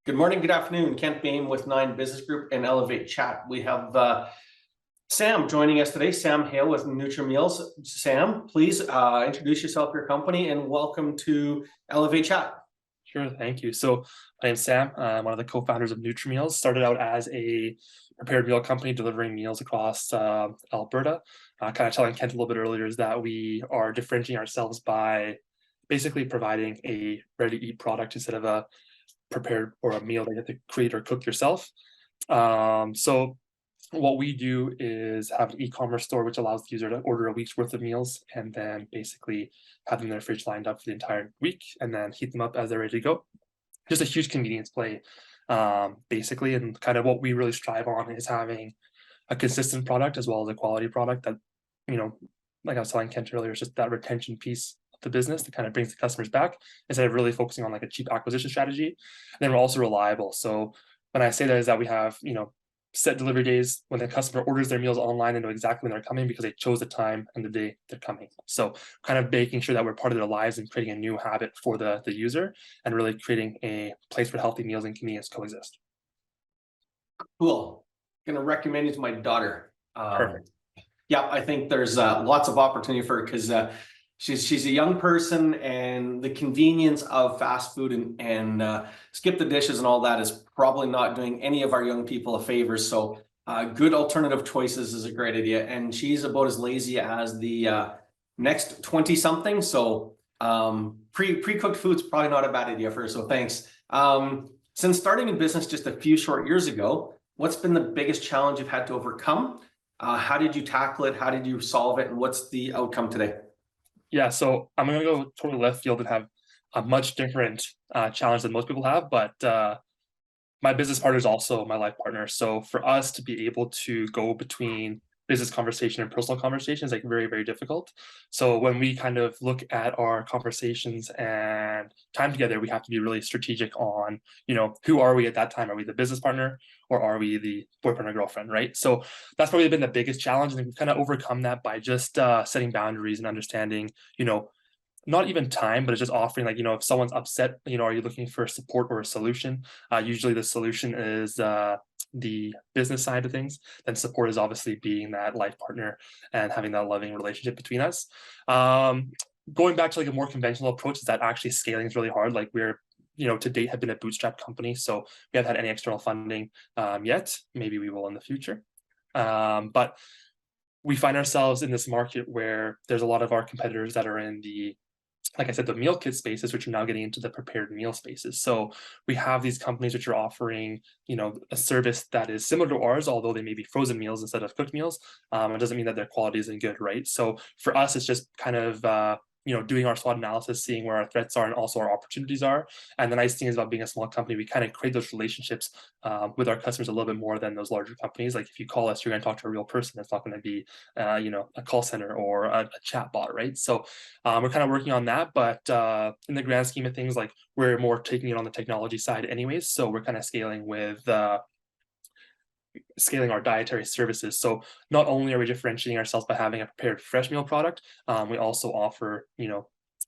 Good morning, good afternoon. Kent Boehm with Nine Business Group and Elevate Chat. We have Sam joining us today, Sam Hale with Nutrimeals. Sam, please introduce yourself, your company, and welcome to Elevate Chat. Sure, thank you. So my name's Sam. I'm one of the co-founders of Nutrimeals. Started out as a prepared meal company delivering meals across Alberta. Kind of telling Kent a little bit earlier is that we are differentiating ourselves by basically providing a ready-to-eat product instead of a prepared or a meal that you have to create or cook yourself. So what we do is have an e-commerce store which allows the user to order a week's worth of meals and then basically have them in their fridge lined up for the entire week and then heat them up as they're ready to go. Just a huge convenience play, basically, and kind of what we really strive on is having a consistent product as well as a quality product that, you know, like I was telling Kent earlier, it's just that retention piece of the business that kind of brings the customers back instead of really focusing on like a cheap acquisition strategy. And then we're also reliable. So when I say that is that we have, set delivery days when the customer orders their meals online and know exactly when they're coming because they chose the time and the day they're coming. So kind of making sure that we're part of their lives and creating a new habit for the user and really creating a place where healthy meals and convenience coexist. Cool. Gonna recommend you to my daughter. Perfect. Yeah, I think there's lots of opportunity for her because she's a young person, and the convenience of fast food and skip the dishes and all that is probably not doing any of our young people a favor. So good alternative choices is a great idea, and she's about as lazy as the next 20 something. So pre-cooked food's probably not a bad idea for her. So thanks. Since starting in business just a few short years ago, what's been the biggest challenge you've had to overcome? How did you tackle it? How did you solve it? And what's the outcome today? Yeah, so I'm gonna go totally left field and have a much different challenge than most people have, but my business partner is also my life partner. So for us to be able to go between business conversation and personal conversation is like very, very difficult. So when we kind of look at our conversations and time together, we have to be really strategic on, who are we at that time? Are we the business partner or are we the boyfriend or girlfriend, right? So that's probably been the biggest challenge. And we've kind of overcome that by just setting boundaries and understanding, not even time, but it's just offering like, if someone's upset, are you looking for support or a solution? Usually the solution is the business side of things. Then support is obviously being that life partner and having that loving relationship between us. Going back to like a more conventional approach is that actually scaling is really hard. Like we're to date have been a bootstrap company, so we haven't had any external funding yet. Maybe we will in the future. But we find ourselves in this market where there's a lot of our competitors that are in the, like I said, the meal kit spaces, which are now getting into the prepared meal spaces. So we have these companies which are offering, a service that is similar to ours, although they may be frozen meals instead of cooked meals. It doesn't mean that their quality isn't good, right? So for us, it's just kind of, doing our SWOT analysis, seeing where our threats are and also our opportunities are. And the nice thing is about being a small company, we kind of create those relationships with our customers a little bit more than those larger companies. Like if you call us, you're going to talk to a real person. It's not going to be, a call center or a chat bot, right? So we're kind of working on that, but in the grand scheme of things, like we're more taking it on the technology side anyways. So we're kind of scaling with scaling our dietary services. So not only are we differentiating ourselves by having a prepared fresh meal product, we also offer,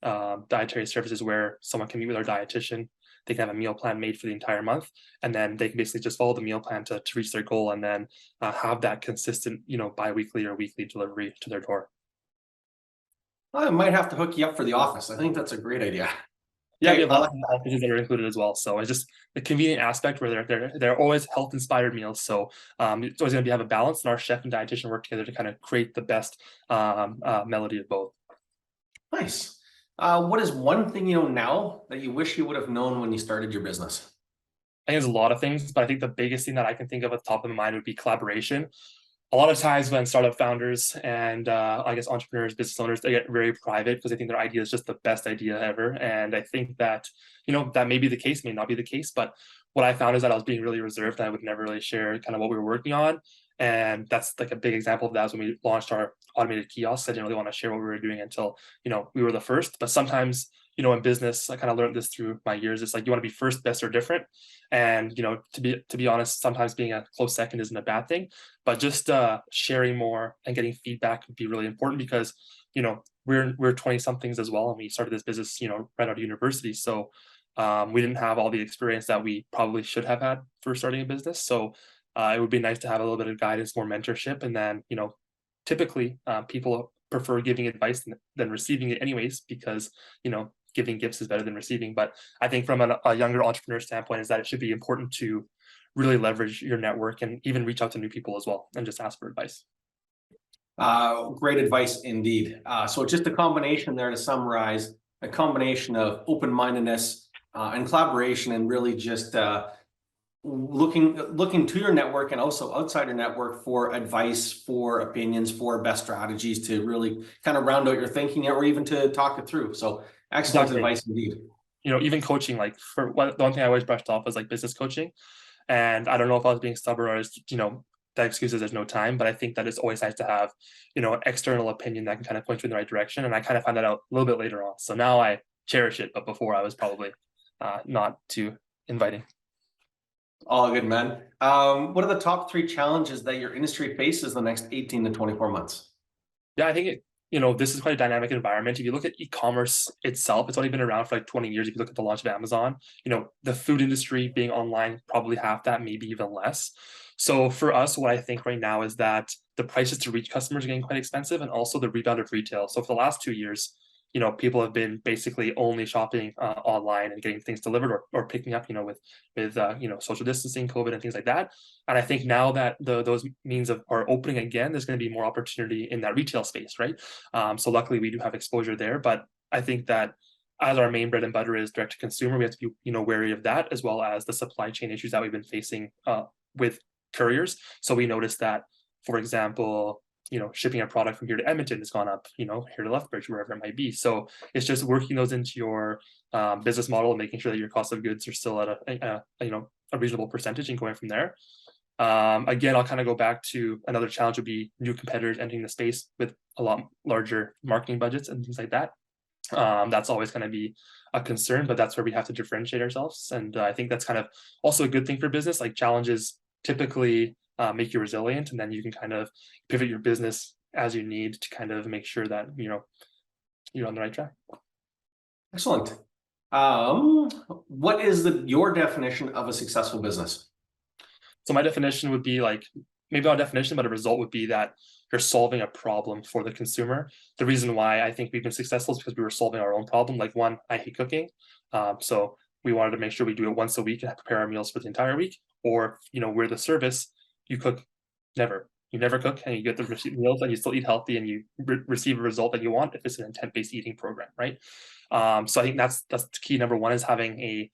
dietary services where someone can meet with our dietitian. They can have a meal plan made for the entire month, and then they can basically just follow the meal plan to reach their goal, and then have that consistent, bi-weekly or weekly delivery to their door. I might have to hook you up for the office. I think that's a great idea. Yeah, we Okay, have I lots like of packages that are included as well. So it's just the convenient aspect where they're always health inspired meals. So it's always going to have a balance, and our chef and dietitian work together to kind of create the best melody of both. nice. What is one thing you know now that you wish you would have known when you started your business? I think there's a lot of things, but I think the biggest thing that I can think of at the top of my mind would be collaboration. A lot of times when startup founders and I guess entrepreneurs, business owners, they get very private because they think their idea is just the best idea ever. And I think that, that may be the case, may not be the case. But what I found is that I was being really reserved and I would never really share kind of what we were working on. And that's like a big example of that is when we launched our automated kiosks. I didn't really want to share what we were doing until, we were the first. But sometimes, in business, I kind of learned this through my years. It's like you want to be first, best, or different. And to be honest, sometimes being a close second isn't a bad thing, but just sharing more and getting feedback would be really important because we're 20 somethings as well, and we started this business right out of university. So We didn't have all the experience that we probably should have had for starting a business. So it would be nice to have a little bit of guidance, more mentorship, and then typically people prefer giving advice than receiving it anyways, because giving gifts is better than receiving. But I think from a younger entrepreneur standpoint is that it should be important to really leverage your network and even reach out to new people as well and just ask for advice. Great advice indeed. So just a combination there to summarize, a combination of open-mindedness and collaboration, and really just looking to your network and also outside your network for advice, for opinions, for best strategies to really kind of round out your thinking, or even to talk it through. So excellent Exactly. advice indeed. Even coaching, like the one thing I always brushed off was like business coaching. And I don't know if I was being stubborn or that excuse is there's no time, but I think that it's always nice to have, an external opinion that can kind of point you in the right direction. And I kind of found that out a little bit later on. So now I cherish it, but before I was probably not too inviting. All good, man. What are the top 3 challenges that your industry faces the next 18 to 24 months? Yeah, I think this is quite a dynamic environment. If you look at e-commerce itself, it's only been around for like 20 years. If you look at the launch of Amazon, the food industry being online, probably half that, maybe even less. So for us, what I think right now is that the prices to reach customers are getting quite expensive, and also the rebound of retail. So for the last 2 years, people have been basically only shopping online and getting things delivered, or picking up, with social distancing, COVID, and things like that. And I think now that those means are opening again, there's going to be more opportunity in that retail space, right? So luckily, we do have exposure there, but I think that as our main bread and butter is direct to consumer, we have to be wary of that, as well as the supply chain issues that we've been facing with couriers. So we noticed that, for example, shipping a product from here to Edmonton has gone up, here to Lethbridge, wherever it might be. So it's just working those into your business model and making sure that your cost of goods are still at a reasonable percentage, and going from there. Again, I'll kind of go back to another challenge would be new competitors entering the space with a lot larger marketing budgets and things like that. That's always going to be a concern, but that's where we have to differentiate ourselves. And I think that's kind of also a good thing for business. Like, challenges typically make you resilient, and then you can kind of pivot your business as you need to kind of make sure that you're on the right track. Excellent. What is your definition of a successful business? So my definition would be like, maybe not a definition, but a result would be that you're solving a problem for the consumer. The reason why I think we've been successful is because we were solving our own problem. Like, one, I hate cooking. So we wanted to make sure we do it once a week and prepare our meals for the entire week. Or, we're the service, you cook never. You never cook, and you get the meals, and you still eat healthy, and you receive a result that you want if it's an intent-based eating program, right? So I think that's key. Number one is having a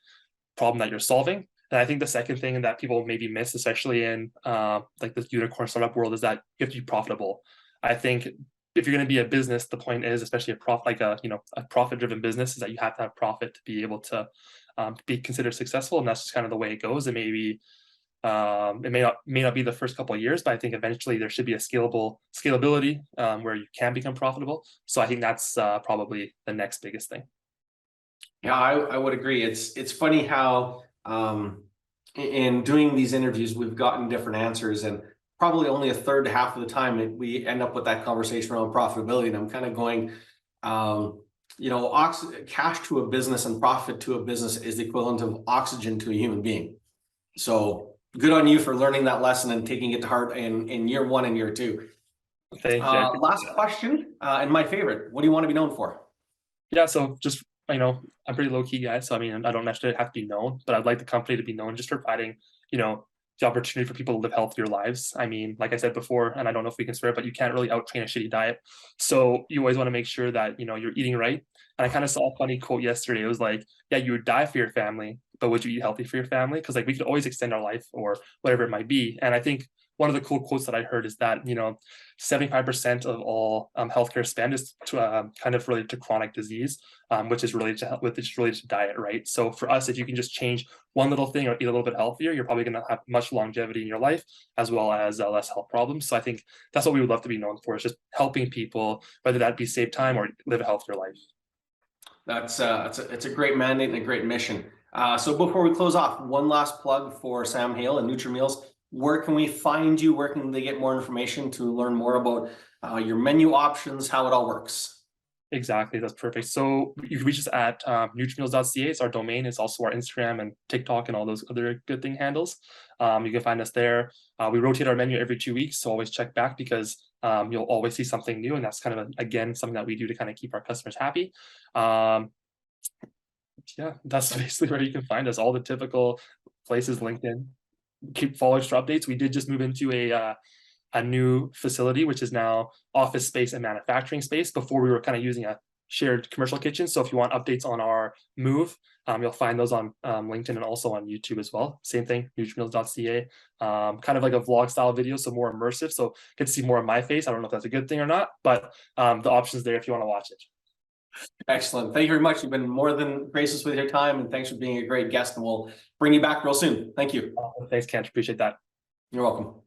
problem that you're solving. And I think the second thing that people maybe miss, especially in like the unicorn startup world, is that you have to be profitable. I think if you're going to be a business, the point is, especially a profit-driven business, is that you have to have profit to be able to be considered successful, and that's just kind of the way it goes. And maybe it may not be the first couple of years, but I think eventually there should be a scalability where you can become profitable. So I think that's probably the next biggest thing. Yeah, I would agree. It's funny how in doing these interviews, we've gotten different answers, and probably only a third to half of the time we end up with that conversation around profitability. And I'm kind of going, cash to a business and profit to a business is the equivalent of oxygen to a human being. So good on you for learning that lesson and taking it to heart in year 1 and year 2. Thank you. Last question, and my favorite. What do you want to be known for? Yeah, so just, I'm pretty low key guy, so I mean, I don't necessarily have to be known, but I'd like the company to be known just for providing, the opportunity for people to live healthier lives. I mean, like I said before, and I don't know if we can swear, but you can't really out-train a shitty diet. So you always want to make sure that, you're eating right. And I kind of saw a funny quote yesterday. It was like, yeah, you would die for your family, but would you eat healthy for your family? Because like, we could always extend our life or whatever it might be. And I think one of the cool quotes that I heard is that 75% of all healthcare spend is kind of related to chronic disease, which is related to diet, right? So for us, if you can just change one little thing or eat a little bit healthier, you're probably going to have much longevity in your life, as well as less health problems. So I think that's what we would love to be known for, is just helping people, whether that be save time or live a healthier life. It's a great mandate and a great mission. So before we close off, one last plug for Sam Hale and Nutrimeals. Where can we find you? Where can they get more information to learn more about your menu options, how it all works? Exactly, that's perfect. So you can reach us at nutrimeals.ca. It's our domain. It's also our Instagram and TikTok and all those other good thing handles. You can find us there. We rotate our menu every 2 weeks, so always check back because you'll always see something new, and that's kind of again something that we do to kind of keep our customers happy. Yeah, that's basically where you can find us. All the typical places, LinkedIn. Keep following for updates. We did just move into a new facility, which is now office space and manufacturing space. Before we were kind of using a shared commercial kitchen. So if you want updates on our move, you'll find those on LinkedIn and also on YouTube as well. Same thing, nutrimeals.ca. Kind of like a vlog style video, so more immersive. So get to see more of my face. I don't know if that's a good thing or not, but the option's there if you want to watch it. Excellent. Thank you very much. You've been more than gracious with your time, and thanks for being a great guest, and we'll bring you back real soon. Thank you. Thanks, Kent. Appreciate that. You're welcome.